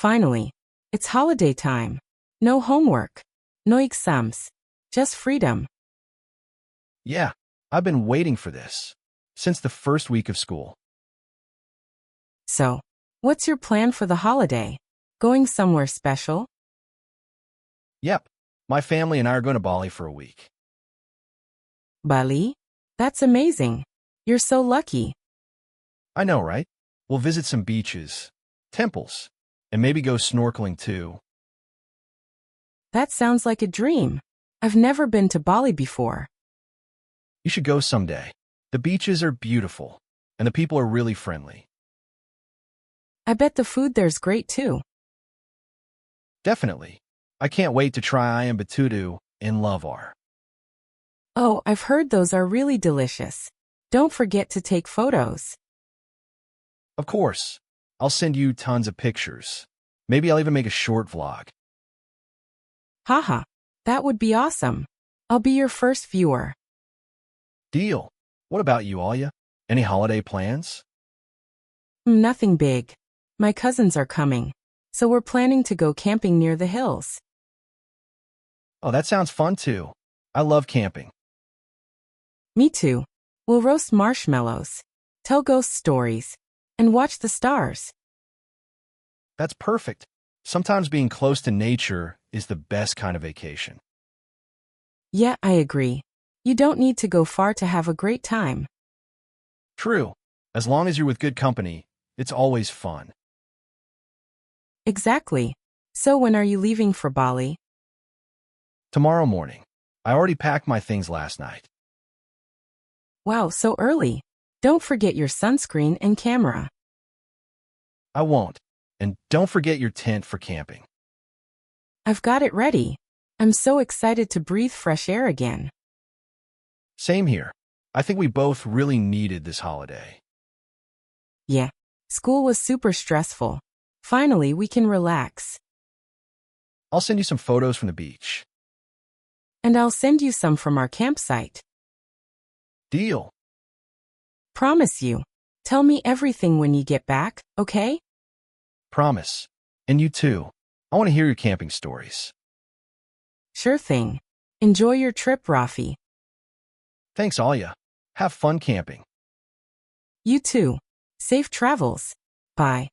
Finally, it's holiday time. No homework, no exams, just freedom. Yeah, I've been waiting for this since the first week of school. So, what's your plan for the holiday? Going somewhere special? Yep, my family and I are going to Bali for a week. Bali? That's amazing. You're so lucky. I know, right? We'll visit some beaches, temples, and maybe go snorkeling too. That sounds like a dream. I've never been to Bali before. You should go someday. The beaches are beautiful, and the people are really friendly. I bet the food there's great too. Definitely. I can't wait to try ayam betutu and lavar. Oh, I've heard those are really delicious. Don't forget to take photos. Of course, I'll send you tons of pictures. Maybe I'll even make a short vlog. Haha, that would be awesome. I'll be your first viewer. Deal. What about you, Alia? Any holiday plans? Nothing big. My cousins are coming, so we're planning to go camping near the hills. Oh, that sounds fun too. I love camping. Me too. We'll roast marshmallows, tell ghost stories, and watch the stars. That's perfect. Sometimes being close to nature is the best kind of vacation. Yeah, I agree. You don't need to go far to have a great time. True. As long as you're with good company, it's always fun. Exactly. So when are you leaving for Bali? Tomorrow morning. I already packed my things last night. Wow, so early. Don't forget your sunscreen and camera. I won't. And don't forget your tent for camping. I've got it ready. I'm so excited to breathe fresh air again. Same here. I think we both really needed this holiday. Yeah, school was super stressful. Finally, we can relax. I'll send you some photos from the beach. And I'll send you some from our campsite. Deal. Promise you. Tell me everything when you get back, okay? Promise. And you too. I want to hear your camping stories. Sure thing. Enjoy your trip, Rafi. Thanks, Alia. Have fun camping. You too. Safe travels. Bye.